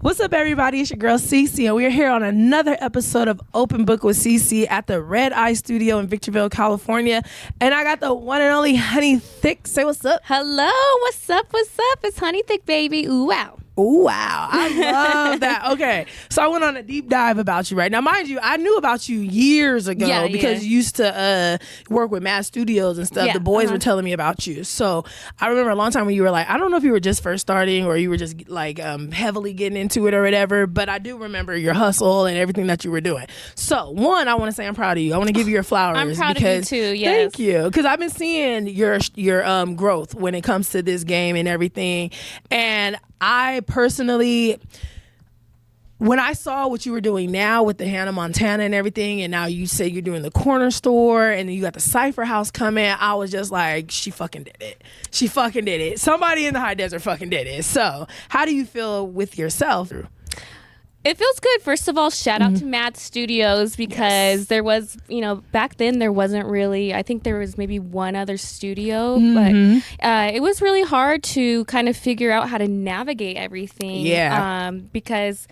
What's up, everybody? It's your girl Cici, and we're here on another episode of Open Book with Cici at the Red Eye Studio in Victorville, California. And I got the one and only HoneyThick. Say what's up. Hello, what's up? What's up? It's HoneyThick, baby. Ooh, wow. Ooh, wow. I love that. Okay, so I went on a deep dive about you, right? Now, mind you, I knew about you years ago because you used to work with Mad Studios and stuff. The boys were telling me about you. So I remember a long time when you were like, I don't know if you were just first starting or you were just like heavily getting into it or whatever, but I do remember your hustle and everything that you were doing. So one, I want to say I'm proud of you. I want to give you your flowers. I'm proud of you too, yes. Thank you. Because I've been seeing your growth when it comes to this game and everything. And I personally, when I saw what you were doing now with the Hannah Montana and everything, and now you say you're doing the corner store and then you got the Cypher House coming, I was just like, she fucking did it. She fucking did it. Somebody in the high desert fucking did it. So how do you feel with yourself? It feels good. First of all, shout out to Mad Studios because there was, back then there wasn't really, I think there was maybe one other studio, but it was really hard to kind of figure out how to navigate everything. Yeah. Because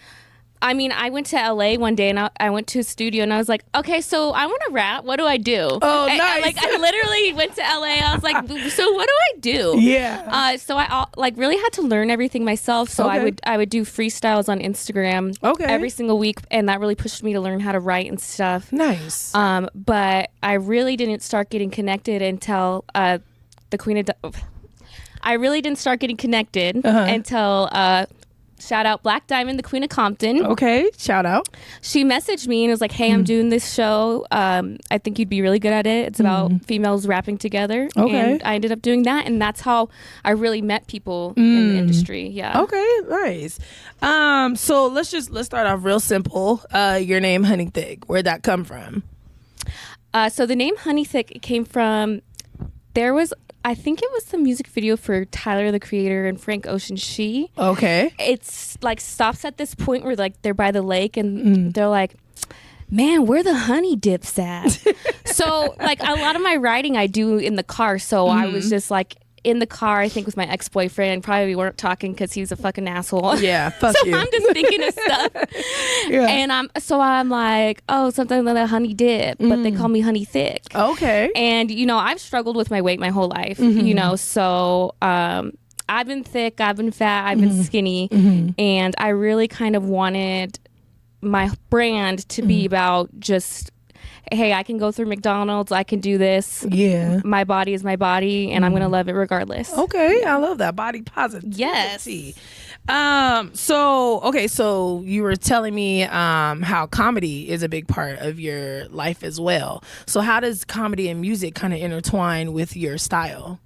I went to LA one day and I went to a studio and I was like, okay, so I want to rap. What do I do? Oh, nice. I literally went to LA. I was like, so what do I do? Yeah. So I really had to learn everything myself. So I would do freestyles on Instagram every single week, and that really pushed me to learn how to write and stuff. Nice. But I really didn't start getting connected until the Queen of. I really didn't start getting connected until. Shout out Black Diamond, the Queen of Compton. Okay, shout out. She messaged me and was like, hey, I'm doing this show. I think you'd be really good at it. It's about females rapping together. Okay. And I ended up doing that, and that's how I really met people in the industry. Yeah. Okay, nice. So let's start off real simple. Your name, HoneyThick. Where'd that come from? So the name HoneyThick came from, I think it was the music video for Tyler, the Creator, and Frank Ocean She. Okay. It's like stops at this point where like they're by the lake and they're like, man, where the honey dips at? So like a lot of my writing I do in the car. So I was just like in the car, I think with my ex-boyfriend. Probably we weren't talking because he was a fucking asshole. Yeah, fuck so you. I'm just thinking of stuff. Yeah. And I'm like, oh, something like a honey dip, but they call me HoneyThick. Okay. And, I've struggled with my weight my whole life, so I've been thick, I've been fat, I've been skinny, and I really kind of wanted my brand to be about just, hey, I can go through McDonald's, I can do this. Yeah. My body is my body, and I'm going to love it regardless. Okay, I love that. Body positivity. Yes. So you were telling me how comedy is a big part of your life as well. So how does comedy and music kind of intertwine with your style?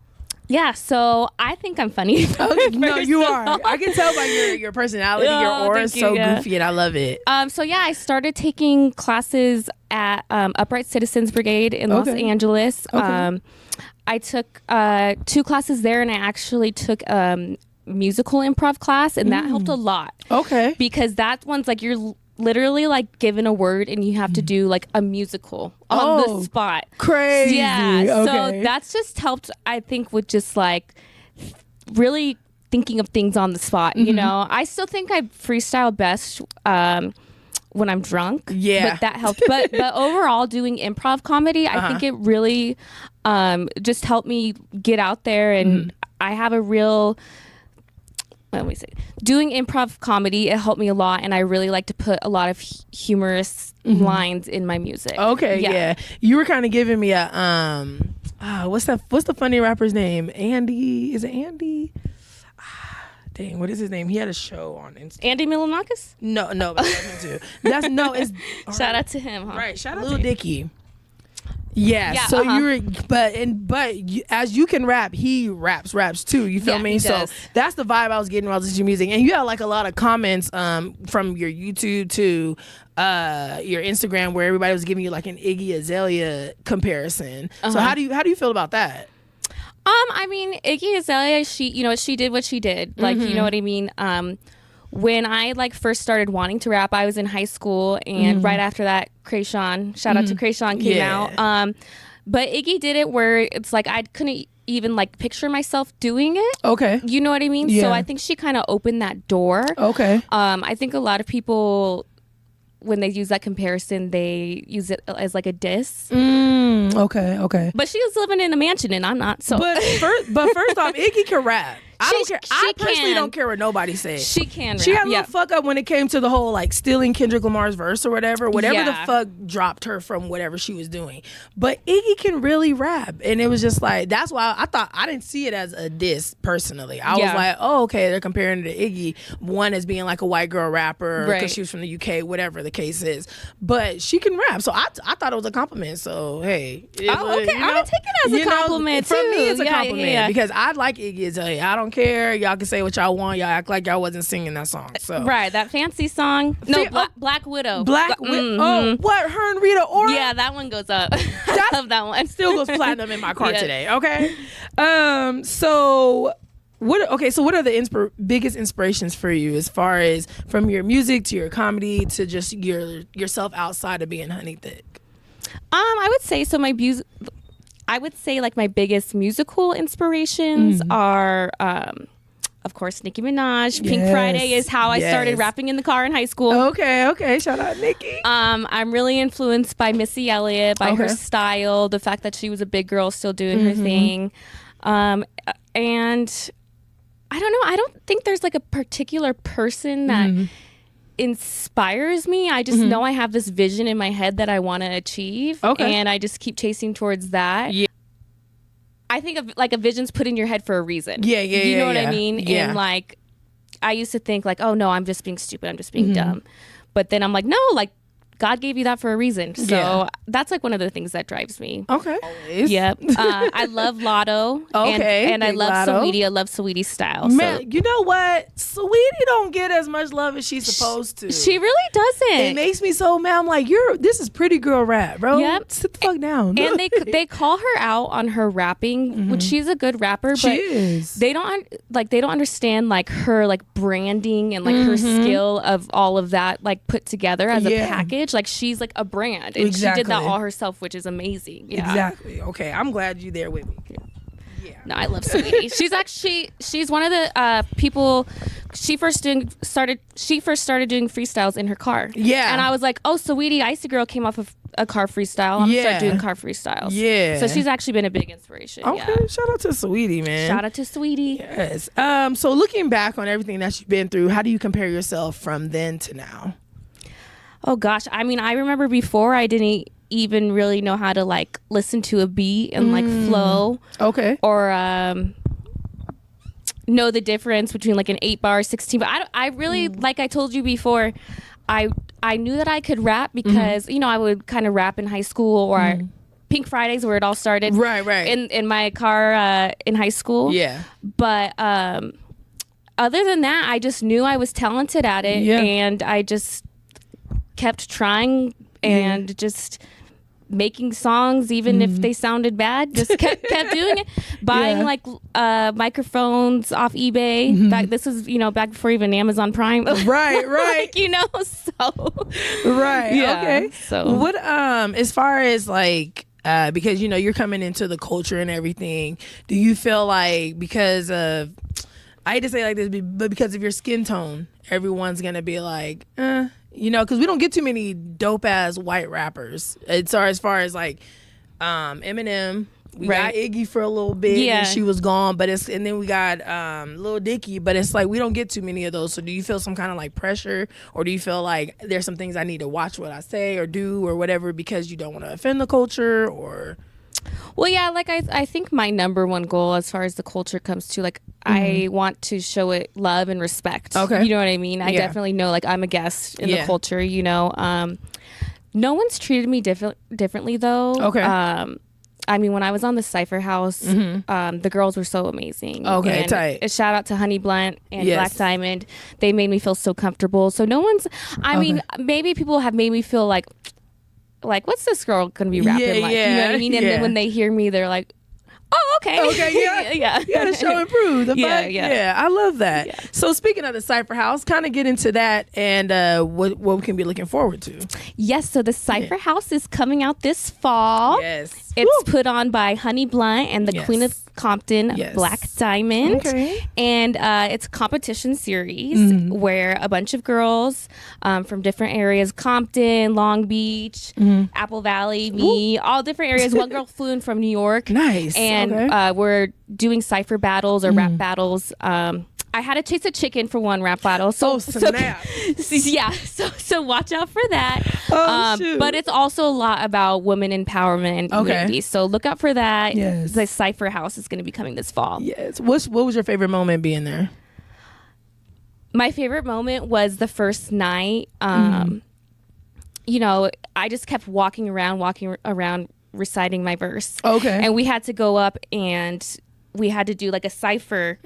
Yeah, so I think I'm funny. No, you are. I can tell by your personality, your aura is so goofy, and I love it. So yeah, I started taking classes at Upright Citizens Brigade in Los Angeles. Okay. I took 2 classes there, and I actually took musical improv class, and that helped a lot. Okay. Because that one's like you're literally like given a word and you have to do like a musical on the spot. Crazy. Yeah. Okay. So that's just helped, I think, with just like really thinking of things on the spot. I still think I freestyle best when I'm drunk. Yeah. But that helped. But overall, doing improv comedy, I think it really just helped me get out there, and I have a real. Let me see. Doing improv comedy, it helped me a lot, and I really like to put a lot of humorous lines in my music. Okay, yeah. You were kind of giving me a what's the funny rapper's name? Andy? Is it Andy? Dang, what is his name? He had a show on Instagram. Andy Milonakis? No, but that's him too. It's shout out to him, huh? Right, shout out to Nicki. Yeah, so you're, as you can rap, he raps too. You feel me? He so does. that's the vibe I was getting while I was listening to music. And you had like a lot of comments from your YouTube to your Instagram where everybody was giving you like an Iggy Azalea comparison. So how do you feel about that? Iggy Azalea, she did what she did. Like, you know what I mean? When I like first started wanting to rap, I was in high school, and right after that, Krayshawn, shout out to Krayshawn, came out. But Iggy did it where it's like I couldn't even like picture myself doing it. Okay. You know what I mean? Yeah. So I think she kind of opened that door. Okay. I think a lot of people, when they use that comparison, they use it as like a diss. Okay. But she was living in a mansion and I'm not. So, But first off, Iggy can rap. I don't care. I personally can. don't care what nobody says. She can rap. She had a little fuck up when it came to the whole like stealing Kendrick Lamar's verse or whatever the fuck dropped her from whatever she was doing. But Iggy can really rap, and it was just like, that's why I didn't see it as a diss personally. I was like, oh, okay, they're comparing it to Iggy, one as being like a white girl rapper because she was from the UK, whatever the case is. But she can rap, so I thought it was a compliment. So hey, okay, I'm gonna take it as a compliment too. For me, it's a compliment because I like Iggy Azalea. I don't care. Y'all can say what y'all want. Y'all act like y'all wasn't singing that song. So right, that fancy song. No, Black Widow. Black Widow. Oh, what? Her and Rita Ora? Yeah, that one goes up. I love that one. Still goes platinum in my car today. Okay. So what are the biggest inspirations for you as far as from your music to your comedy to just yourself outside of being HoneyThick? I would say so. I would say like my biggest musical inspirations are, of course, Nicki Minaj. Pink Friday is how I started rapping in the car in high school. Okay. Shout out Nicki. I'm really influenced by Missy Elliott, by her style, the fact that she was a big girl still doing her thing. And I don't know. I don't think there's like a particular person that inspires me. I just know I have this vision in my head that I want to achieve, and I just keep chasing towards that. I think of like a vision's put in your head for a reason. You know what I mean? And like, I used to think like, oh no, I'm just being stupid, I'm just being dumb. But then I'm like, no, like God gave you that for a reason. So that's like one of the things that drives me. Okay. Always. Yep. I love Lotto. And I love Lotto. Saweetie. I love Saweetie's style. Man, so. you know what? Saweetie don't get as much love as she's supposed to. She really doesn't. It makes me so mad. I'm like, this is pretty girl rap, bro. Yep. Sit the fuck down. And they call her out on her rapping, which she's a good rapper, but she is. They don't understand like her like branding and like her skill of all of that like put together as a package. Like she's like a brand, and she did that all herself, which is amazing. Exactly. Okay, I'm glad you're there with me. No, I love Saweetie. She's one of the people. She first started doing freestyles in her car. Yeah, and I was like, oh, Saweetie, Icy Girl came off of a car freestyle. I'm gonna start doing car freestyles. Yeah, so she's actually been a big inspiration. Okay, shout out to Saweetie, man. Shout out to Saweetie. Yes. So looking back on everything that you've been through, how do you compare yourself from then to now? Oh gosh, I mean, I remember before I didn't even really know how to like listen to a beat and like flow. Okay. Or know the difference between like an 8-bar, 16. But I really, like I told you before, I knew that I could rap because you know I would kind of rap in high school or Pink Fridays where it all started. Right. In my car in high school. Yeah. But other than that, I just knew I was talented at it, and I just kept trying and just making songs even if they sounded bad, just kept doing it, buying like microphones off eBay. This was back before even Amazon Prime. Right like, so okay. So what as far as like because you're coming into the culture and everything, do you feel like because of, I hate to say it like this, but because of your skin tone, everyone's gonna be like because we don't get too many dope ass white rappers. As far as like Eminem, we got Iggy for a little bit, and she was gone. And then we got Lil Dicky, but it's like we don't get too many of those. So do you feel some kind of like pressure, or do you feel like there's some things I need to watch what I say or do or whatever because you don't want to offend the culture? Or well, yeah, like I think my number one goal as far as the culture comes to, like, I want to show it love and respect. Okay. You know what I mean? I definitely know, like, I'm a guest in the culture, No one's treated me differently, though. Okay. I mean, when I was on the Cypher House, the girls were so amazing. Okay, and tight. A shout out to Honey Blunt and Black Diamond. They made me feel so comfortable. So no one's, I mean, maybe people have made me feel like, what's this girl gonna be rapping like? You know what I mean? And then when they hear me, they're like, oh, okay. Yeah. You gotta show and prove. Yeah, I love that. Yeah. So speaking of the Cypher House, kind of get into that and what we can be looking forward to. Yes, so the Cypher House is coming out this fall. Yes. It's put on by Honey Blunt and the Compton Yes. Black Diamond. Okay. And it's a competition series where a bunch of girls from different areas, Compton, Long Beach, Apple Valley, me, all different areas. One girl flew in from New York. Nice. And Okay. we're doing cypher battles or rap battles. I had to chase a chicken for one rap battle. So, snap. So watch out for that. Shoot. But it's also a lot about women empowerment and community. So look out for that. Yes. The Cypher House is going to be coming this fall. Yes. What was your favorite moment being there? My favorite moment was the first night. You know, I just kept walking around reciting my verse. Okay. And we had to go up and we had to do like a cypher.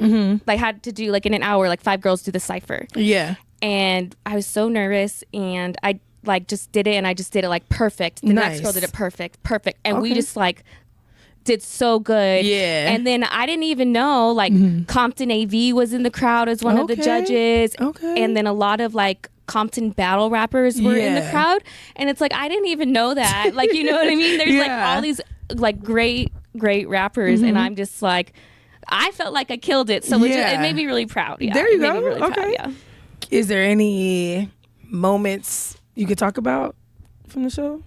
Like had to do like in an hour, like 5 girls do the cypher. Yeah. And I was so nervous and I like just did it and I just did it like perfect. The next girl did it perfect. And we just like did so good. Yeah. And then I didn't even know like Compton AV was in the crowd as one of the judges. Okay. And then a lot of like Compton battle rappers were in the crowd. And it's like I didn't even know that. Like, you know what I mean? There's like all these like great rappers and I'm just like I felt like I killed it. So it made me really proud. Yeah. There you it made go. me really Okay. proud, yeah. Is there any moments you could talk about from the show?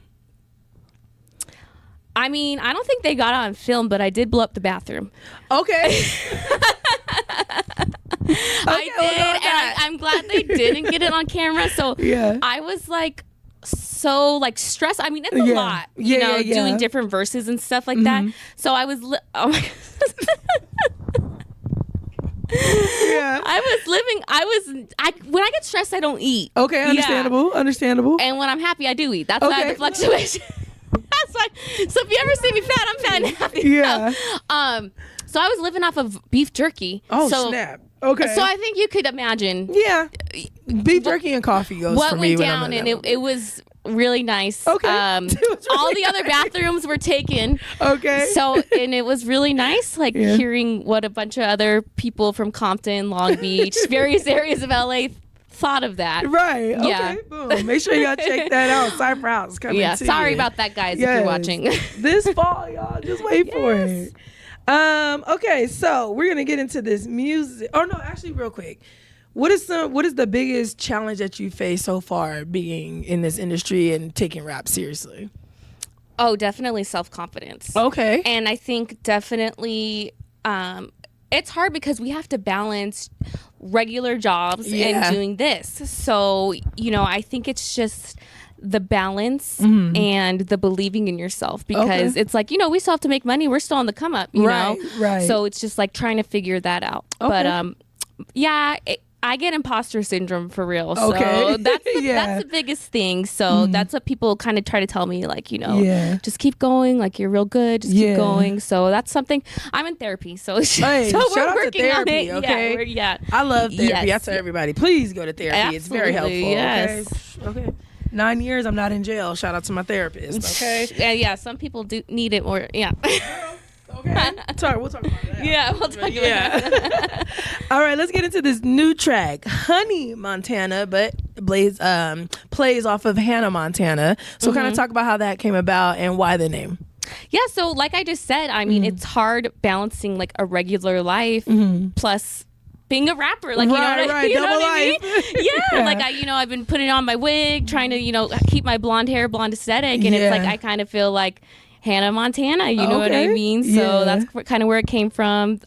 I mean, I don't think they got on film, but I did blow up the bathroom. Okay. I did, and I'm glad they didn't get it on camera. So I was like so like stressed. I mean, it's a lot, you know, doing different verses and stuff like that. So I was, oh my when I get stressed, I don't eat. Okay, understandable. And when I'm happy, I do eat. That's why the fluctuation. That's why. So if you ever see me fat, I'm fat and happy. Yeah. So I was living off of beef jerky. Oh, so, snap. Okay. So I think you could imagine. Yeah. Beef jerky and coffee goes what for me. Went down, and it was really nice. Okay. All the other bathrooms were taken. Okay. So, and it was really nice, like hearing what a bunch of other people from Compton, Long Beach, various areas of LA thought of that. Right. Yeah. Okay. Boom. Make sure y'all check that out. Cypher House coming to Sorry you. about that, guys, if you're watching. This fall, y'all. Just wait for it. Okay, so we're gonna get into this music. Oh no, actually, real quick. What is the biggest challenge that you faced so far being in this industry and taking rap seriously? Oh, definitely self-confidence. Okay. And I think definitely it's hard because we have to balance regular jobs and doing this. So, you know, I think it's just the balance and the believing in yourself because it's like, you know, we still have to make money. We're still on the come up, you know? Right. So it's just like trying to figure that out. Okay. But I get imposter syndrome for real. So that's the biggest thing. So that's what people kind of try to tell me, like, you know, just keep going. Like, you're real good. Just keep going. So that's something. I'm in therapy. So, hey, so shout we're out working to therapy, on it. Okay. I love therapy. Yes. I tell everybody, please go to therapy. Absolutely, it's very helpful. Yes. Okay. 9 years, I'm not in jail. Shout out to my therapist. Okay. Yeah. Some people do need it more. Yeah. Okay. Sorry, we'll talk about that. Yeah, we'll talk about that. All right, let's get into this new track, Honey Montana, but plays off of Hannah Montana. So kind of talk about how that came about and why the name. Yeah, so like I just said, I mean, it's hard balancing like a regular life plus being a rapper, like, you know what I mean? Yeah, like I've been putting on my wig, trying to, keep my blonde aesthetic, and it's like I kind of feel like Hannah Montana, you know what I mean? So that's kind of where it came from.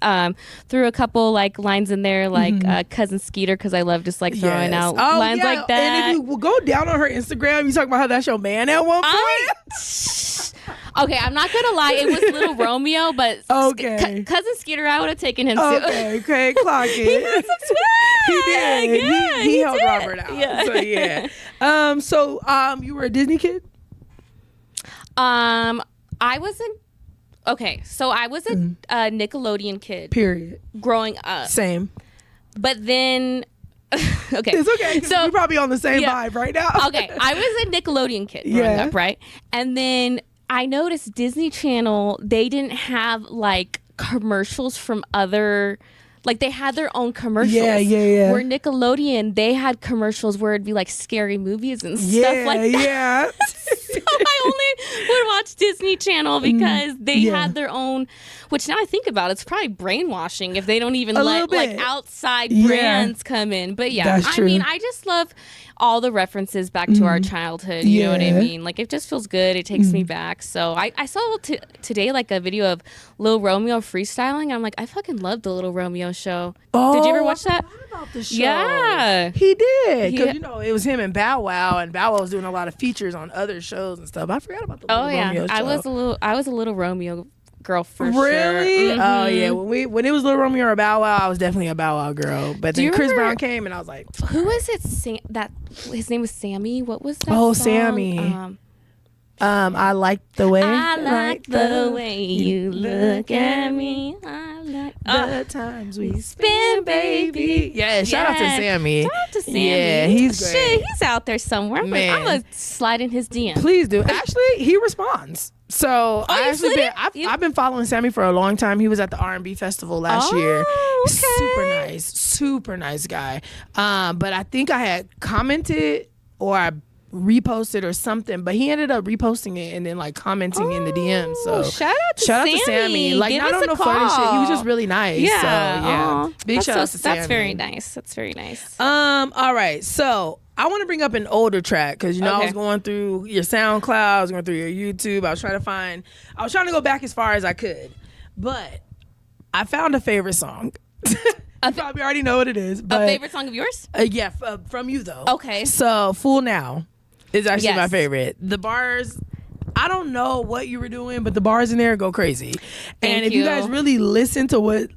Threw a couple like lines in there, like Cousin Skeeter, because I love just like throwing out lines like that. And if you go down on her Instagram, you talk about how that's your man at one point. Okay, I'm not gonna lie, it was Little Romeo, but Cousin Skeeter, I would have taken him too. Okay, clock it. He had some swag. He did. Yeah, he helped did. Robert out. Yeah. So you were a Disney kid? I wasn't. Okay, so I was a Nickelodeon kid. Period. Growing up. Same. But then, okay. It's okay. So we're probably on the same vibe right now. Okay, I was a Nickelodeon kid growing up, right? And then I noticed Disney Channel, they didn't have like commercials from other. Like they had their own commercials. Yeah. Where Nickelodeon, they had commercials where it'd be like scary movies and stuff like that. Yeah. So I would watch Disney Channel because they had their own, which now I think about, it's probably brainwashing if they don't even let like outside brands come in. But yeah, I mean, I just love all the references back to our childhood. You know what I mean? Like, it just feels good. It takes me back. So I saw today like a video of Lil Romeo freestyling. I'm like, I fucking love the Lil Romeo show. Did you ever watch that? I forgot about the show. Yeah, he did. Because you know, it was him and Bow Wow, and Bow Wow was doing a lot of features on other shows and stuff. I forgot about the Lil Romeo show. I was a little Romeo girl for sure. Really? Oh yeah. When it was Lil Romeo or Bow Wow, I was definitely a Bow Wow girl. But then Chris Brown came, and I was like, who was it? That his name was Sammy. What was that? Oh, song? Sammy. I like the way. I like the way you look at me. I like the times we spend, baby. Yeah, shout out to Sammy. Shout out to Sammy. Yeah, he's great. Shit, he's out there somewhere. I'm gonna slide in his DM. Please do. Actually, he responds. So I've been following Sammy for a long time. He was at the R&B festival last year. Okay. Super nice guy. But I think I had commented or I reposted or something, but he ended up reposting it and then like commenting in the DM. So shout out to Sammy. Like, not on the flirty shit. He was just really nice. Yeah. So yeah. Big shout out to Sammy. That's very nice. That's very nice. All right. So I want to bring up an older track because, you know, I was going through your SoundCloud, I was going through your YouTube. I was trying to go back as far as I could. But I found a favorite song. You probably already know what it is. But, a favorite song of yours? Yeah, from you, though. Okay. So, Fool Now is actually my favorite. The bars, I don't know what you were doing, but the bars in there go crazy. And if you guys really listen to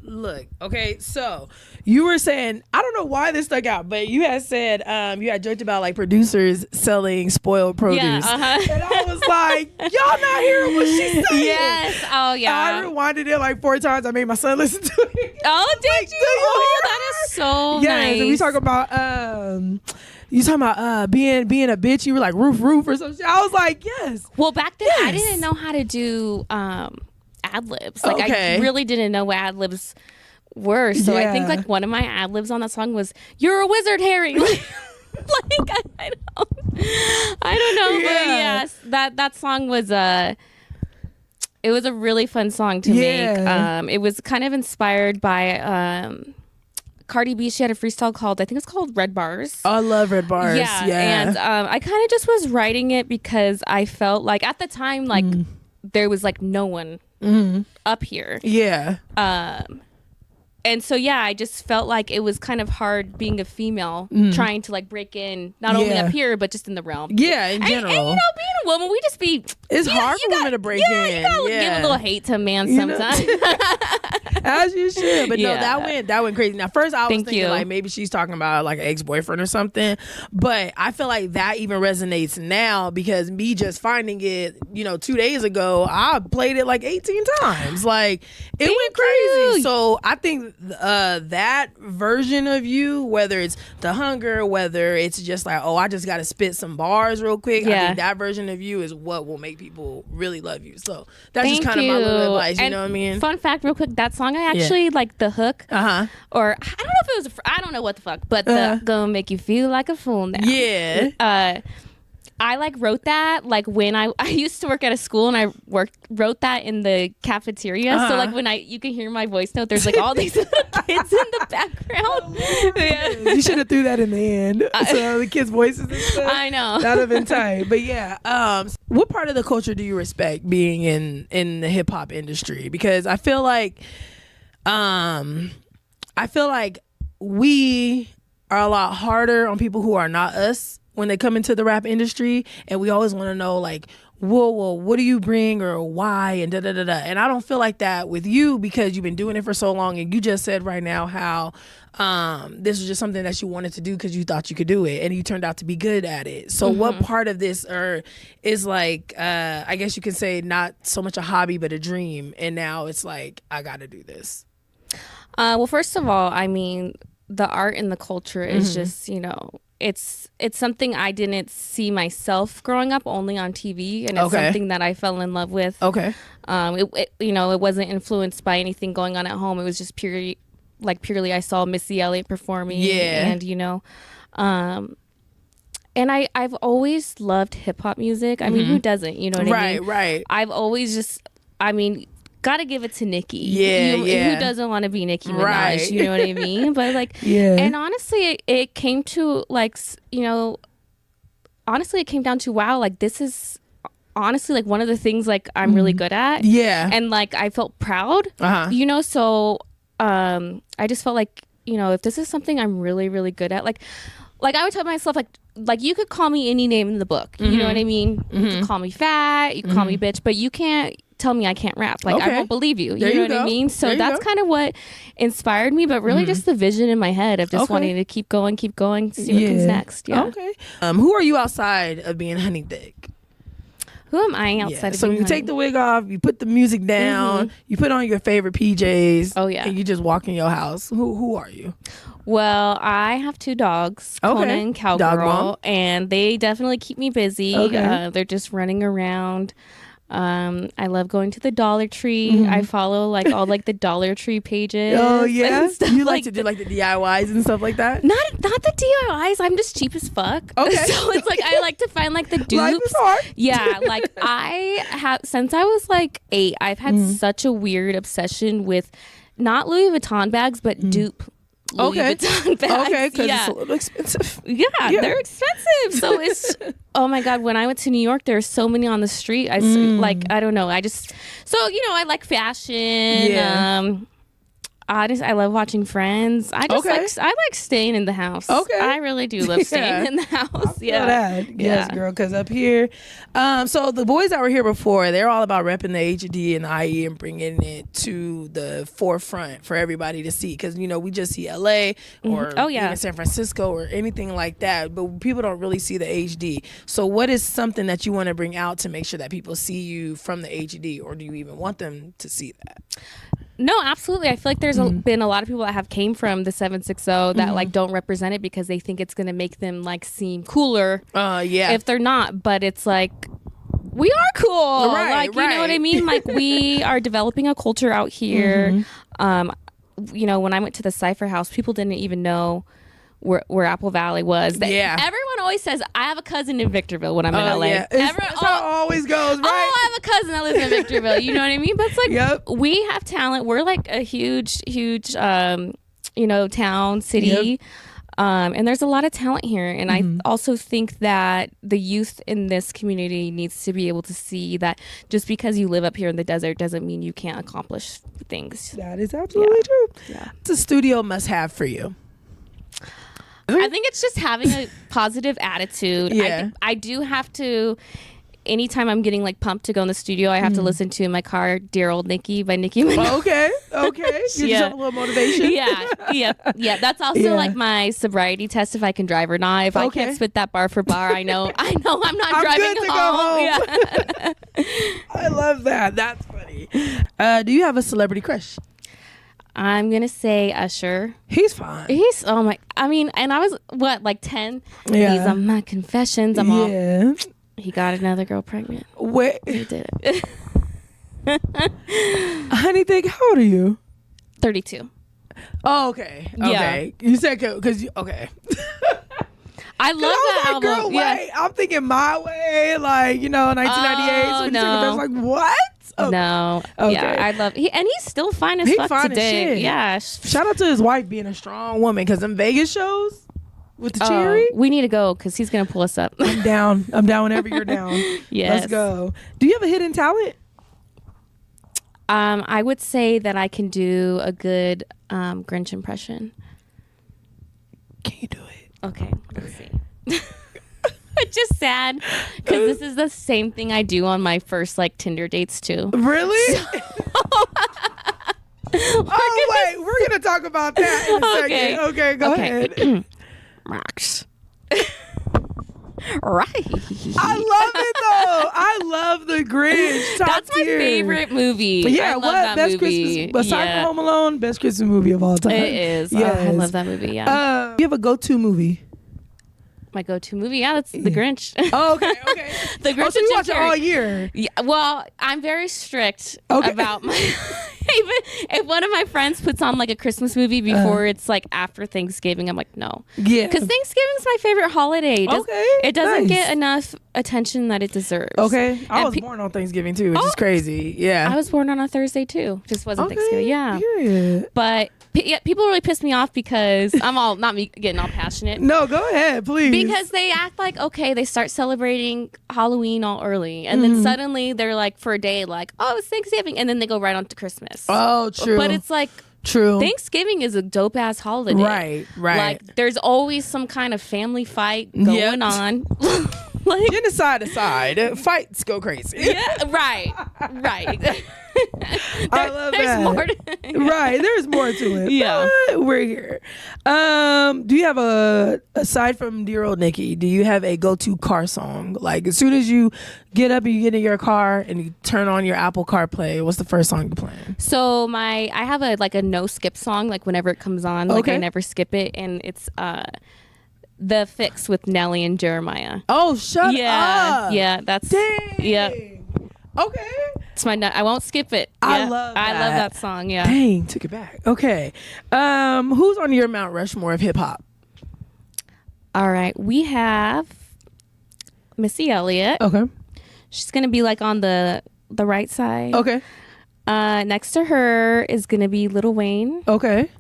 okay, so you were saying, I don't know why this stuck out, but you had said, you had joked about like producers selling spoiled produce. Yeah, and I was like, y'all not hearing what she's saying? Yes. Oh, yeah. I rewinded it like 4 times. I made my son listen to it. Oh, did you? Oh, that is so nice. Yeah, and we talk about, you talking about being a bitch. You were like roof or some shit. I was like, yes. Well, back then I didn't know how to do ad libs. Like I really didn't know what ad libs were. So I think like one of my ad libs on that song was "You're a wizard, Harry." Like I don't know, but yes, that song was it was a really fun song to make. It was kind of inspired by Cardi B. She had a freestyle called, I think it's called Red Bars. I love Red Bars. Yeah. And I kind of just was writing it because I felt like at the time, like there was like no one up here. Yeah. And so, yeah, I just felt like it was kind of hard being a female trying to like break in, not only up here, but just in the realm. Yeah, in general. And you know, being a woman, we just be... It's hard for women to break in. Yeah, you gotta give a little hate to a man sometimes. As you should. But no, that went crazy. Now, first I was thinking like maybe she's talking about like an ex-boyfriend or something. But I feel like that even resonates now because me just finding it, you know, 2 days ago, I played it like 18 times. Like, it went crazy. So I think that version of you, whether it's the hunger, whether it's just like, oh, I just got to spit some bars real quick. I think that version of you is what will make people really love you. So that's just kind of my little advice. You know what I mean? Fun fact, real quick, that song I actually like the hook. Or I don't know if it was. I don't know what the fuck, but the gonna make you feel like a fool now. Yeah. I like wrote that like when I used to work at a school and I wrote that in the cafeteria. So like when you can hear my voice note, there's like all these little kids in the background. You should have threw that in the end. So the kids' voices and stuff. I know. That'd have been tight. But yeah. What part of the culture do you respect being in the hip hop industry? Because I feel like we are a lot harder on people who are not us when they come into the rap industry, and we always want to know like, whoa, what do you bring or why and da da da da. And I don't feel like that with you because you've been doing it for so long, and you just said right now how this was just something that you wanted to do because you thought you could do it, and you turned out to be good at it. So what part of this is like, I guess you can say not so much a hobby but a dream, and now it's like I got to do this? Well, first of all, I mean, the art and the culture is just, you know, it's something I didn't see myself growing up, only on TV, and it's something that I fell in love with. Okay. It wasn't influenced by anything going on at home. It was just purely I saw Missy Elliott performing. Yeah. And you know, I've always loved hip hop music. I mean, who doesn't? You know what I mean? Right. I've always just, I mean, gotta give it to Nicki. Yeah. Who doesn't want to be Nicki Minaj? Right. You know what I mean? But like, and honestly, it came to like, you know, honestly, it came down to, wow, like this is honestly like one of the things like I'm really good at. Yeah. And like I felt proud, you know, so I just felt like, you know, if this is something I'm really, really good at, like I would tell myself like you could call me any name in the book. You know what I mean? You can call me fat, you can call me bitch, but you can't tell me I can't rap. Like I won't believe you. You know what I mean? So that's kind of what inspired me, but really just the vision in my head of just wanting to keep going, see what comes next. Yeah. Okay. Who are you outside of being HoneyThick? Who am I outside of So being you take the wig off, you put the music down, you put on your favorite PJs. Oh yeah. And you just walk in your house. Who are you? Well, I have 2 dogs, Kona and Cowgirl, and they definitely keep me busy. They're just running around. I love going to the Dollar Tree. I follow like all like the Dollar Tree pages. Oh yeah, you like to that. do like the DIYs and stuff like that. Not the DIYs. I'm just cheap as fuck. Okay, so it's like I like to find like the dupes. Life is hard. Yeah, like I have since I was like 8. I've had such a weird obsession with not Louis Vuitton bags, but dupe. Louis Vuitton bags. Okay, because it's a little expensive. Yeah, they're expensive. So it's oh my god. When I went to New York, there were so many on the street. Like I don't know. I just you know I like fashion. Yeah. I love watching Friends. I like staying in the house. Okay, I really do love staying in the house. Yes, girl. Because up here, so the boys that were here before, they're all about repping the HD and the IE and bringing it to the forefront for everybody to see. Because you know we just see LA or even San Francisco or anything like that, but people don't really see the HD. So what is something that you want to bring out to make sure that people see you from the HD, or do you even want them to see that? No, absolutely. I feel like there's been a lot of people that have came from the 760 that like don't represent it because they think it's going to make them like seem cooler. If they're not, but it's like we are cool. Like you know what I mean? Like we are developing a culture out here. You know, when I went to the Cypher House, people didn't even know where Apple Valley was. Everyone always says, I have a cousin in Victorville when I'm in LA. Yeah. That's how it always goes, right? Oh, I have a cousin that lives in Victorville. You know what I mean? But it's like, we have talent. We're like a huge, you know, town, city. And there's a lot of talent here. And I also think that the youth in this community needs to be able to see that just because you live up here in the desert doesn't mean you can't accomplish things. That is absolutely true. Yeah. It's a studio must have for you. I think it's just having a positive attitude. I do have to, anytime I'm getting like pumped to go in the studio, I have to listen to in my car Dear Old Nicki by Nicki Minaj. Okay. You just have a little motivation. Yeah. That's also like my sobriety test if I can drive or not. If I can't spit that bar for bar, I know I'm not driving good to home. Go home. I love that. That's funny. Do you have a celebrity crush? I'm gonna say Usher. He's fine. He's I mean, and I was like 10. Yeah. These are my confessions. I'm all. He got another girl pregnant. Wait. He did it. HoneyThick, how old are you? 32. Oh, okay. Okay. You said because okay. I love that album. Girl, wait. I'm thinking My Way, like, you know, 1998. Oh, so no. I was like, what? Oh. No. Okay. Yeah, I love and he's still fine as fuck today. Yeah. Shout out to his wife being a strong woman, because them Vegas shows with the cherry. We need to go because he's gonna pull us up. I'm down whenever you're down. Yes. Let's go. Do you have a hidden talent? I would say that I can do a good Grinch impression. Can you do it? Okay. Let's see. It's just sad because this is the same thing I do on my first like Tinder dates too. Really? We're gonna talk about that in a second. Okay, go ahead. Max. Right. I love it though. I love the Grinch. That's my favorite movie. Yeah, I love that best movie. Christmas aside from Home Alone, best Christmas movie of all time. It is. Yes. Oh, I love that movie. Yeah. You have a go-to movie? My go-to movie, that's The Grinch. Oh, okay. The Grinch. So you watch it all year? Yeah. Well, I'm very strict about my. if one of my friends puts on like a Christmas movie before it's like after Thanksgiving, I'm like, no. Yeah. Because Thanksgiving's my favorite holiday. It doesn't nice. get enough attention that it deserves. Okay. I was born on Thanksgiving too, which is crazy. Yeah. I was born on a Thursday too. Just wasn't Thanksgiving. Yeah. Period. But people really piss me off because I'm all not me getting all passionate. No, go ahead, please. Because they act like, okay, they start celebrating Halloween all early, and then suddenly they're like, for a day, like, oh, it's Thanksgiving, and then they go right on to Christmas. Oh, true. But it's like, true. Thanksgiving is a dope ass holiday. Right. Like, there's always some kind of family fight going on. Like, genocide aside, fights go crazy. Yeah, right. I love there's that. More to Right, there's more to it. Yeah. But we're here. Do you have aside from Dear Old Nicki, do you have a go-to car song? Like, as soon as you get up and you get in your car and you turn on your Apple CarPlay, what's the first song you play? So I have a no skip song, like whenever it comes on, like I never skip it, and it's The Fix with Nelly and Jeremiah. Oh, shut up. Yeah, that's Dang. Yeah. Okay. It's I won't skip it. I Yeah. love I love that. that song, yeah. Dang, took it back. Okay. Who's on your Mount Rushmore of hip hop? All right. We have Missy Elliott. Okay. She's gonna be like on the right side. Okay. Next to her is gonna be Lil Wayne. Okay.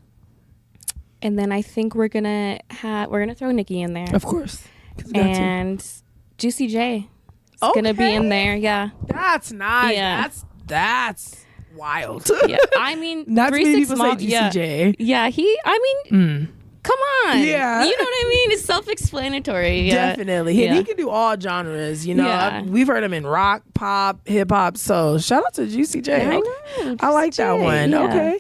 And then I think we're gonna throw Nicki in there. Of course. And Juicy J is gonna be in there. Yeah. That's nice. Yeah. That's wild. Yeah. I mean, not too many people say Juicy J. Yeah. Come on. Yeah. You know what I mean? It's self-explanatory. Yeah. Definitely. And he can do all genres. You know, Yeah. we've heard him in rock, pop, hip hop. So shout out to Juicy J. Yeah, Okay. I know. I like that Juicy J, one. yeah. Okay.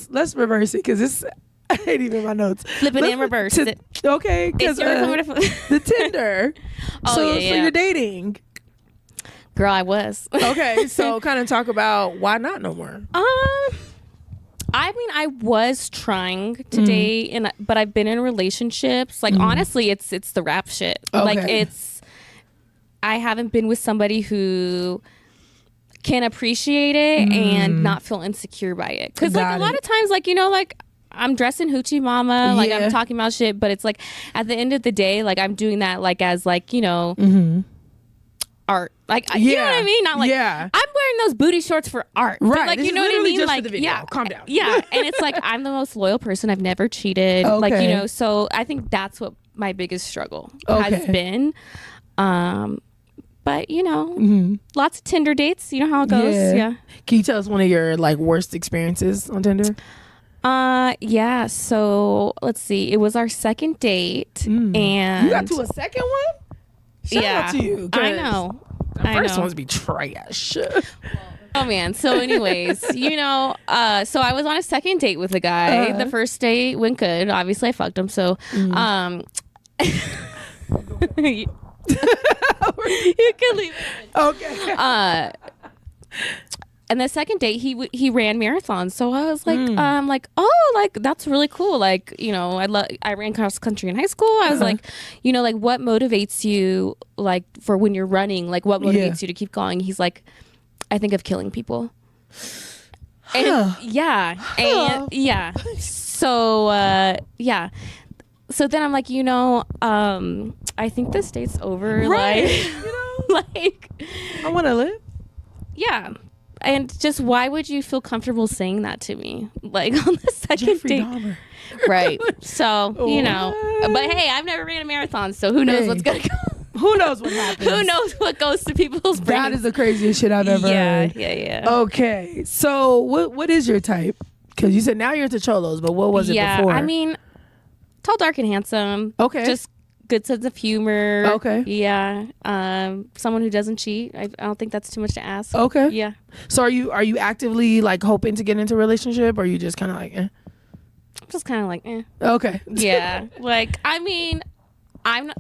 Let's reverse it because it's I ain't even my notes. Flip it and reverse it. Okay. Because the Tinder. So you're dating. Girl, I was. Okay. So kind of talk about why not no more. I mean, I was trying to date, but I've been in relationships. Like, honestly, it's the rap shit. Okay. Like, I haven't been with somebody who can appreciate it and not feel insecure by it. Because, like, a lot of times, like, you know, like, I'm dressing hoochie mama, like, I'm talking about shit, but it's like, at the end of the day, like, I'm doing that, like, as, like, you know, art. Like, you know what I mean? Not like, I'm wearing those booty shorts for art. Right. But, like, This you know is what I literally mean? just Like, for the video. yeah. Calm down. Yeah. And it's like, I'm the most loyal person. I've never cheated. Okay. Like, you know, so I think that's what my biggest struggle has been. But, you know, lots of Tinder dates. You know how it goes. Yeah. Can you tell us one of your, like, worst experiences on Tinder? Yeah. So let's see. It was our second date, and you got to a second one. Shout out to you. I know. The first ones be trash. Oh man. So anyways, you know, so I was on a second date with a guy. The first date went good. Obviously I fucked him. So, you can leave it. Okay. And the second date, he ran marathons. So I was like, oh, like that's really cool. Like, you know, I ran cross country in high school. I was like, you know, like what motivates you, like for when you're running, like what motivates you to keep going? He's like, I think of killing people. And So So then I'm like, you know, I think this date's over. Right. Like, You know, like, I want to live. yeah. And just why would you feel comfortable saying that to me? Like on the second Jeffrey date. Dahmer. Right. So, you know. But hey, I've never ran a marathon, so who knows what's going to go. Who knows what happens? Who knows what goes to people's brains? That is the craziest shit I've ever heard. Yeah. Okay. So what is your type? Because you said now you're into cholos, but what was it before? I mean, tall, dark, and handsome. Okay. Just good sense of humor. Okay. Yeah. Someone who doesn't cheat. I don't think that's too much to ask. Okay. Yeah. So are you actively like hoping to get into a relationship, or are you just kind of like, I'm just kind of like, Okay. Yeah. Like, I mean, I'm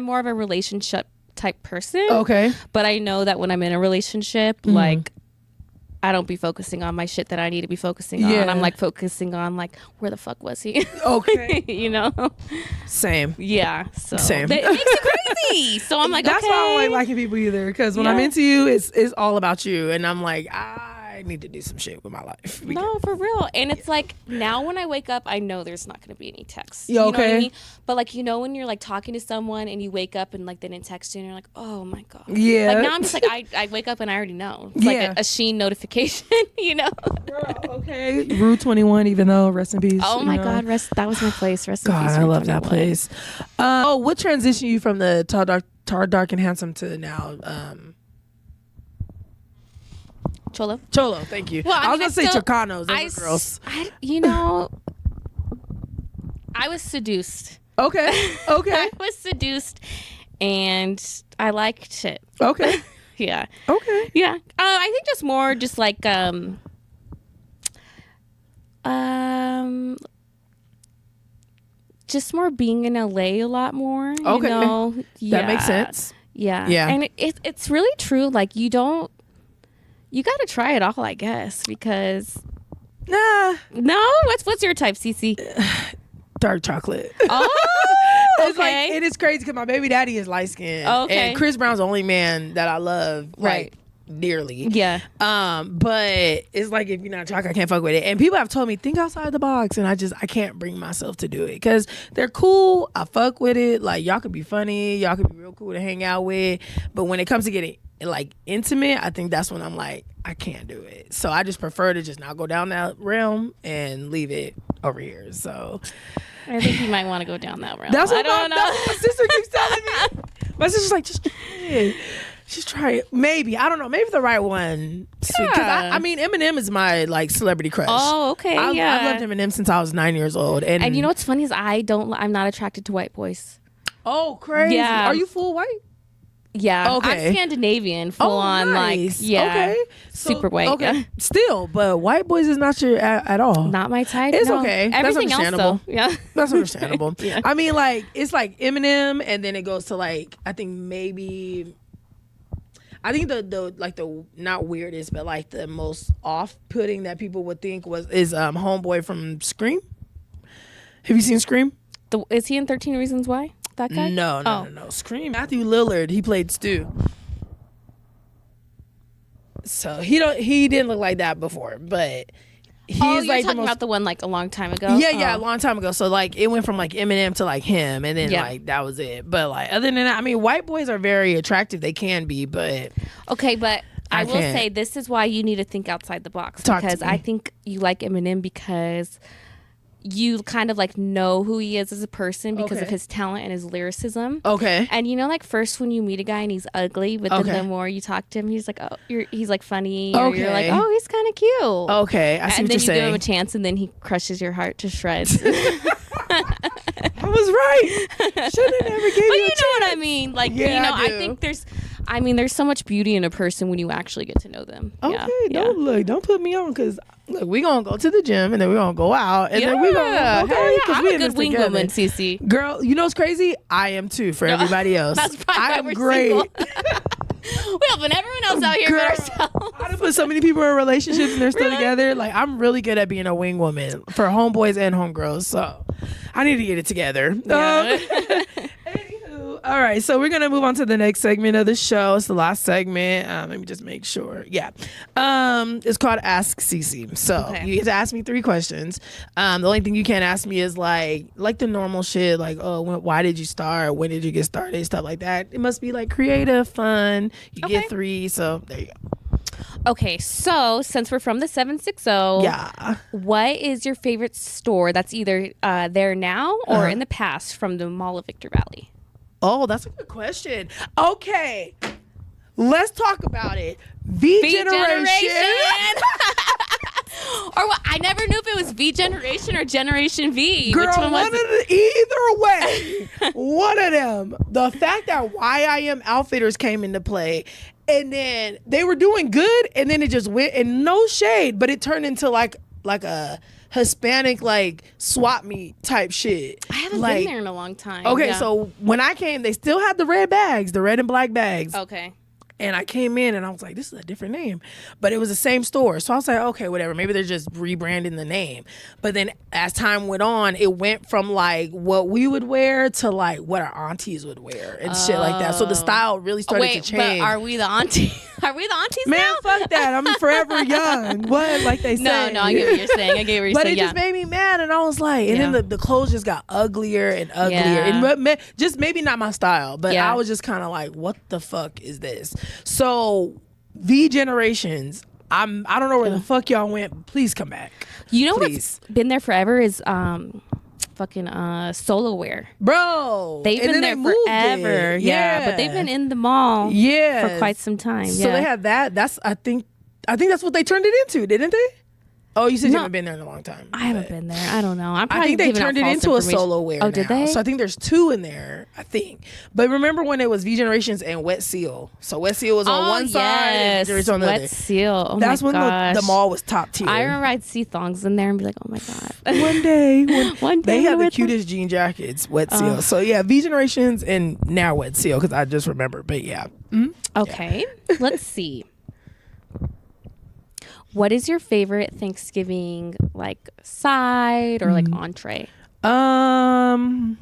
more of a relationship type person. Okay. But I know that when I'm in a relationship, like, I don't be focusing on my shit that I need to be focusing on. I'm like focusing on like, where the fuck was he? Okay. You know? Same. Yeah. So Same. It makes it crazy. So I'm like, that's okay. why I don't like liking people either. Because when I'm into you, it's all about you, and I'm like, I I need to do some shit with my life. No, for real. And it's like now when I wake up, I know there's not going to be any texts. You okay? Know what I mean? But like, when you're like talking to someone and you wake up and like they didn't text you and you're like, oh my God. Yeah. Like now I'm just like, I wake up and I already know. It's like a Sheen notification, Girl, okay. Rue 21, even though, rest in peace. Oh my God, that was my place. Rest God, in peace. I love that place. What transitioned you from the tall, dark, and handsome to now? Cholo, thank you. Well, I was gonna say Chicanos. Those are girls. I was seduced. Okay. I was seduced, and I liked it. Okay. Yeah. Okay. Yeah. I think just more, just like just more being in LA a lot more. Okay. Yeah. That makes sense. Yeah. Yeah. And it's really true. Like you got to try it all, I guess, because Nah. no. What's your type, Cici? Dark chocolate. Oh, It's okay. like, it is crazy because my baby daddy is light skinned. Okay. And Chris Brown's the only man that I love. Right. Like, dearly. Yeah. But it's like, if you're not chocolate, I can't fuck with it. And people have told me, think outside the box, and I can't bring myself to do it because they're cool. I fuck with it. Like, y'all could be funny, y'all could be real cool to hang out with, but when it comes to getting like intimate, I think that's when I'm like, I can't do it. So I just prefer to just not go down that realm and leave it over here. So I think you might want to go down that realm. that's what I don't know. that's what my sister keeps telling me. My sister's like, just try it. Just try it. Maybe. I don't know. Maybe the right one. Because I mean, Eminem is my like celebrity crush. Oh, okay. I've yeah. loved Eminem since I was 9 years old. And you know what's funny is I'm not attracted to white boys. Oh, crazy. Yeah. Are you full white? Yeah. Okay. I'm Scandinavian, full on, nice. like, yeah. Okay. Super white. Okay. Yeah. Still, but white boys is not your at all. Not my type. It's no. okay. Everything That's else, understandable. though. Yeah. That's understandable. Yeah. I mean, like, it's like Eminem, and then it goes to like, I think maybe, I think the not weirdest, but like the most off-putting that people would think is homeboy from Scream. Have you seen Scream? Is he in 13 Reasons Why? That guy? No. Scream. Matthew Lillard. He played Stu. So he didn't look like that before, but he's you're like talking about the one like a long time ago? Yeah, a long time ago. So like it went from like Eminem to like him, and then Yeah. like that was it. But like other than that, I mean, white boys are very attractive. They can be, but Okay, but I will can't. say this is why you need to think outside the box, Talk to because me. I think you like Eminem because you kind of like know who he is as a person because of Okay. his talent and his lyricism. okay. And like first when you meet a guy and he's ugly, but then Okay. the more you talk to him, he's like, oh, he's like funny. Or you're like, Okay. oh, he's kind of cute. Okay, I see And what then you're you give him a saying. chance, and then he crushes your heart to shreds. I was right. Should have never gave But you you a know what I chance. mean? Like, Yeah, I I do. think there's so much beauty in a person when you actually get to know them. Okay, Yeah. don't put me on, because look, we gonna go to the gym, and then we gonna go out, and then we gonna Hell okay, yeah, 'cause I'm we a in this good wing together. woman, Cici. Girl, you know what's crazy? I am too for everybody else. That's probably I why am we're great. single. We helping everyone else out here Girl, but ourselves. I done put so many people in relationships and they're still together. Like, I'm really good at being a wing woman for homeboys and homegirls. So I need to get it together. Yeah. Anywho, all right, so we're gonna move on to the next segment of the show. It's the last segment. Let me just make sure. Yeah, it's called Ask Cici. So Okay. you get to ask me 3 questions. The only thing you can't ask me is like the normal shit, like, oh, why did you start? When did you get started? Stuff like that. It must be like creative, fun. You Okay. get 3, so there you go. Okay, so since we're from the 760, Yeah. what is your favorite store that's either there now or Uh-huh. in the past from the Mall of Victor Valley? Oh, that's a good question. Okay, let's talk about it. V Generation. Or what? I never knew if it was V Generation or Generation V. Girl, Which one was it? either way, one of them. The fact that YIM Outfitters came into play, and then they were doing good, and then it just went, and no shade, but it turned into like a Hispanic like swap meet type shit. I haven't like, been there in a long time. Okay, Yeah. so when I came, they still had the red bags, the red and black bags. Okay. And I came in and I was like, this is a different name. But it was the same store. So I was like, okay, whatever. Maybe they're just rebranding the name. But then as time went on, it went from like what we would wear to like what our aunties would wear and shit like that. So the style really started to change. But are we the auntie? Are we the aunties Man, now? fuck that. I'm forever young. What? Like they say. No, I get what you're saying. I get what you're But saying. it just made me mad, and I was like, and then the clothes just got uglier and uglier. And just maybe not my style, but I was just kind of like, what the fuck is this? So V Generations, I don't know where the fuck y'all went. Please come back. You know what's been there forever is fucking Solo Wear. Bro, they've been there forever. Yeah, but they've been in the mall for quite some time. So they had that. I think that's what they turned it into, didn't they? Oh, you said you haven't been there in a long time. I haven't been there. I don't know. I think they turned it into a Solo Wear. Oh, did they? So I think there's 2 in there, I think. But remember when it was V Generations and Wet Seal? So Wet Seal was on one side and there's on the other. Wet Seal. Oh that's my when gosh. the mall was top tier. I remember I'd see thongs in there and be like, oh my God. One day. They had the with cutest jean jackets, Wet Seal. So yeah, V Generations and now Wet Seal, because I just remember. But yeah. Mm-hmm. Okay. Let's see. What is your favorite Thanksgiving like side or like entree? Honestly,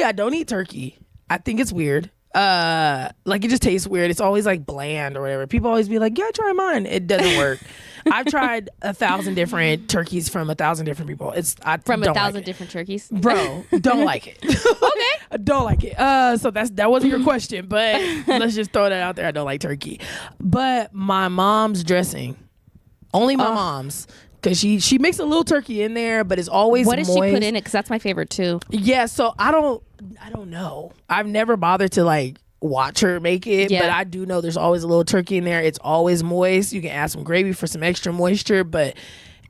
I don't eat turkey. I think it's weird. Like it just tastes weird. It's always like bland or whatever. People always be like, yeah, try mine. It doesn't work. I've tried 1,000 different turkeys from 1,000 different people. From 1,000 different turkeys. Bro, don't like it. Okay. I don't like it. So that wasn't your question, but let's just throw that out there. I don't like turkey. But my mom's dressing. Only my mom's. Because she makes a little turkey in there, but it's always What does moist. she put in it? Because that's my favorite too. Yeah, so I don't know. I've never bothered to like watch her make it, but I do know there's always a little turkey in there. It's always moist. You can add some gravy for some extra moisture, but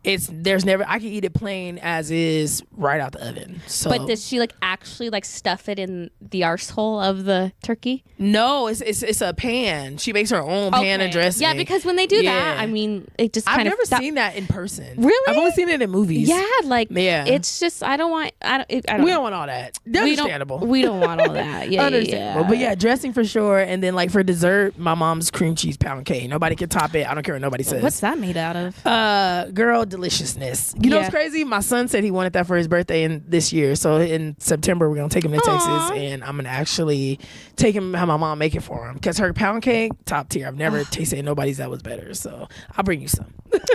there's never, I can eat it plain as is right out the oven. So, but does she like actually like stuff it in the arsehole of the turkey? No, it's a pan. She makes her own pan and dressing. Yeah, because when they do that, I mean, it just I've never seen that in person. Really? I've only seen it in movies. Yeah, like it's just I don't want we don't want all that. Understandable. We don't want all that. Yeah, understandable. But yeah, dressing for sure. And then like for dessert, my mom's cream cheese pound cake. Nobody can top it. I don't care what nobody says. What's that made out of? Girl, deliciousness. You know what's crazy? My son said he wanted that for his birthday this year. So in September we're gonna take him to Texas, and I'm gonna actually take him have my mom make it for him, because her pound cake top tier. I've never tasted nobody's that was better. So I'll bring you some.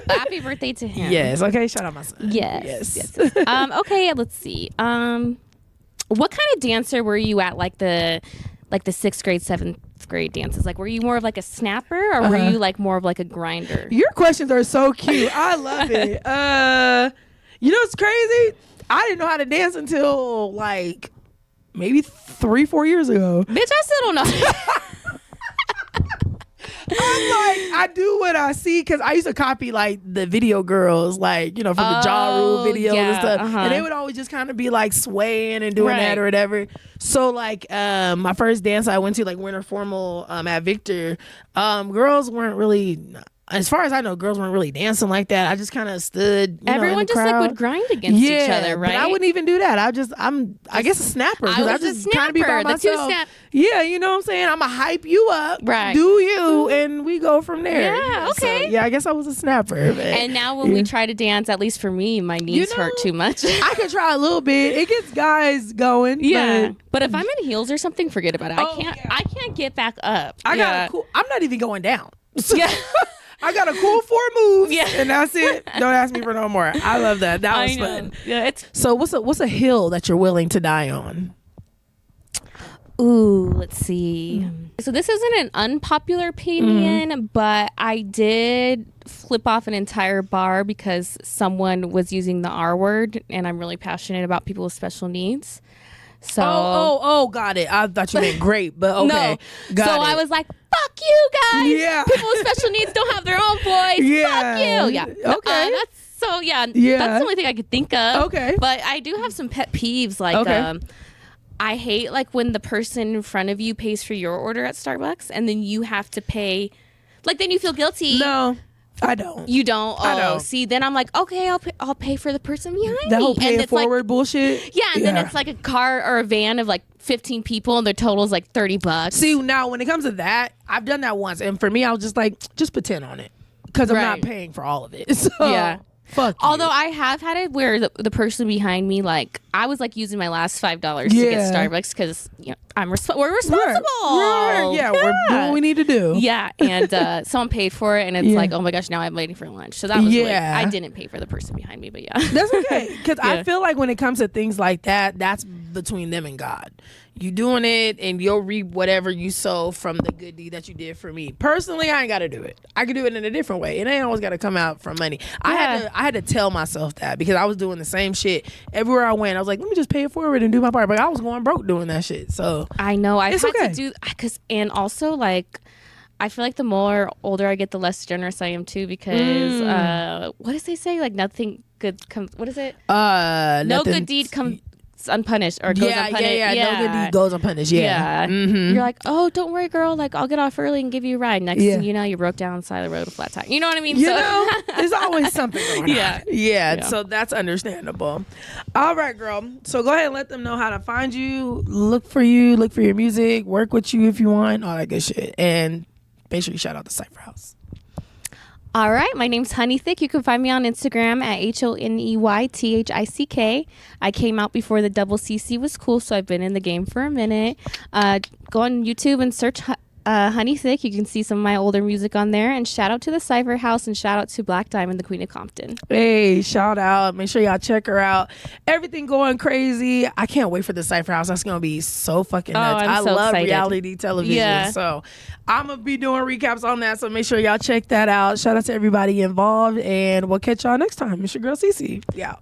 Happy birthday to him. Yes. Okay. Shout out my son. Yes. Okay. Let's see. What kind of dancer were you at? Like the 6th grade, 7th grade dances? Like, were you more of like a snapper, or were you like more of like a grinder? Your questions are so cute. I love it. You know what's crazy? I didn't know how to dance until like maybe 3-4 years ago. Bitch, I still don't know. I'm like, I do what I see, because I used to copy like the video girls, like, you know, from the Ja Rule videos and stuff. And they would always just kind of be like swaying and doing that or whatever. So like my first dance I went to, like winter formal at Victor, girls weren't really, as far as I know, girls weren't really dancing like that. I just kind of stood. Everyone just crowd. like would grind against each other, right? But I wouldn't even do that. I guess a snapper, because I just kind of be by myself. Yeah, you know what I'm saying? I'm gonna hype you up, right? Do you, and we go from there. Yeah, okay. So, yeah, I guess I was a snapper. And now when we try to dance, at least for me, my knees hurt too much. I can try a little bit. It gets guys going. Yeah, but if I'm in heels or something, forget about it. I can't get back up. I'm not even going down. Yeah. I got a cool 4 moves, and that's it. Don't ask me for no more. I love that. That was fun. Yeah. So what's a hill that you're willing to die on? Ooh, let's see. So this isn't an unpopular opinion, but I did flip off an entire bar because someone was using the R word, and I'm really passionate about people with special needs. So got it. I thought you meant great, but okay. No. So I was like, fuck you guys. Yeah. People with special needs don't have their own voice. Yeah. Fuck you. Yeah. Okay. That's the only thing I could think of. Okay. But I do have some pet peeves, like I hate like when the person in front of you pays for your order at Starbucks and then you have to pay, like then you feel guilty. No. I don't. You don't? Oh, I don't. See, then I'm like, okay, I'll pay for the person behind me. That whole pay it forward bullshit. Yeah, and then it's like a car or a van of like 15 people and their total is like $30. See, now when it comes to that, I've done that once, and for me, I was just like, just pretend on it, because I'm not paying for all of it. So, yeah. Fuck you. Although I have had it where the person behind me, like, I was like using my last $5 to get Starbucks because we're responsible. Yeah, we're doing what we need to do. Yeah, and someone paid for it, and it's like, oh my gosh, now I'm waiting for lunch. So that was like, I didn't pay for the person behind me, but yeah, that's okay. Because I feel like when it comes to things like that, that's between them and God. You doing it, and you'll reap whatever you sow from the good deed that you did for me. Personally, I ain't got to do it. I can do it in a different way. It ain't always got to come out from money. I had to tell myself that because I was doing the same shit everywhere I went. I was like, let me just pay it forward and do my part. But I was going broke doing that shit. So I know I had to do and also like. I feel like the more older I get, the less generous I am too. Because what does they say? Like nothing good comes. What is it? No good deed comes unpunished or goes unpunished. No good deed goes unpunished. Mm-hmm. You're like, oh, don't worry, girl. Like I'll get off early and give you a ride. Next thing you know, you broke down on the side of the road with a flat tire. You know what I mean? There's always something going on. Yeah. So that's understandable. All right, girl. So go ahead and let them know how to find you, look for your music, work with you if you want, all that good shit, and make sure you shout out the Cypher House. All right, my name's HoneyThick. You can find me on Instagram at HoneyThick. I came out before the double CC was cool, so I've been in the game for a minute. Go on YouTube and search HoneyThick. You can see some of my older music on there. And shout out to the Cypher House and shout out to Black Diamond, the Queen of Compton. Hey, shout out. Make sure y'all check her out. Everything going crazy. I can't wait for the Cypher House. That's going to be so fucking nuts. I love excited. Reality television. Yeah. So I'm going to be doing recaps on that. So make sure y'all check that out. Shout out to everybody involved. And we'll catch y'all next time. It's your girl, Cici. Yeah.